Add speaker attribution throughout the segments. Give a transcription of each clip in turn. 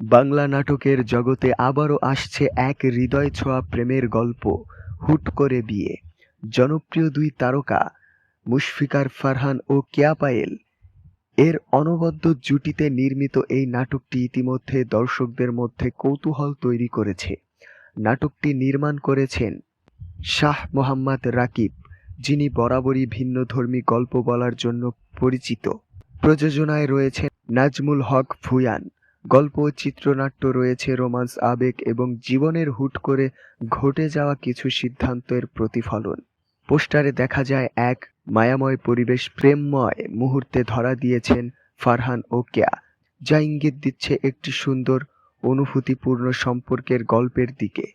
Speaker 1: বাংলা নাটকের জগতে আবারও আসছে এক হৃদয় ছোঁয়া প্রেমের গল্প, হুট করে বিয়ে। জনপ্রিয় দুই তারকা মুশফিকার ফারহান ও কেয়া পায়েল এর অনবদ্য জুটিতে নির্মিত এই নাটকটি ইতিমধ্যে দর্শকদের মধ্যে কৌতূহল তৈরি করেছে। নাটকটি নির্মাণ করেছেন শাহ মোহাম্মদ রাকিব, যিনি বরাবরই ভিন্নধর্মী গল্প বলার জন্য পরিচিত। প্রযোজনায় রয়েছেন নাজমুল হক ভুঁইয়ান। গল্প ও চিত্রনাট্য রয়েছে রোমান্স, আবেগ এবং জীবনের হুট করে ঘটে যাওয়া কিছু সিদ্ধান্তের প্রতিফলন। পোস্টারে দেখা যায় এক মায়াময় পরিবেশ, প্রেমময় মুহূর্তে ধরা দিয়েছেন ফারহান ও কেয়া, যা ইঙ্গিত দিচ্ছে একটি সুন্দর অনুভূতিপূর্ণ সম্পর্কের গল্পের দিকে।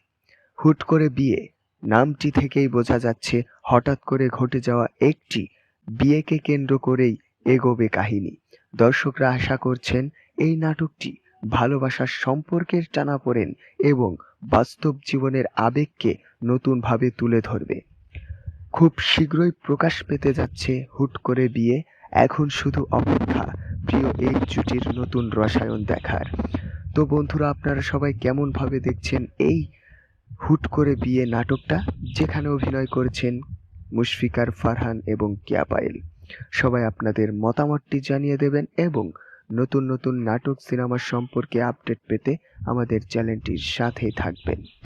Speaker 1: হুট করে বিয়ে নামটি থেকেই বোঝা যাচ্ছে হঠাৎ করে ঘটে যাওয়া একটি বিয়েকে কেন্দ্র করেই এগোবে কাহিনী। দর্শকরা আশা করছেন এই নাটকটি ভালোবাসার সম্পর্কের টানাপোড়েন এবং বাস্তব জীবনের আবেগকে নতুনভাবে তুলে ধরবে। খুব শীঘ্রই প্রকাশ পেতে যাচ্ছে হুট করে বিয়ে। এখন শুধু অপেক্ষা প্রিয় এই জুটির নতুন রসায়ন দেখার। তো বন্ধুরা, আপনারা সবাই কেমনভাবে দেখছেন এই হুট করে বিয়ে নাটকটা, যেখানে অভিনয় করেছেন মুশফিকার ফারহান এবং কেয়া পায়েল? সবাই আপনাদের মতামতটি জানিয়ে দেবেন এবং নতুন নতুন নাটক সিনেমা সম্পর্কে আপডেট পেতে আমাদের চ্যানেলটির সাথেই থাকবেন।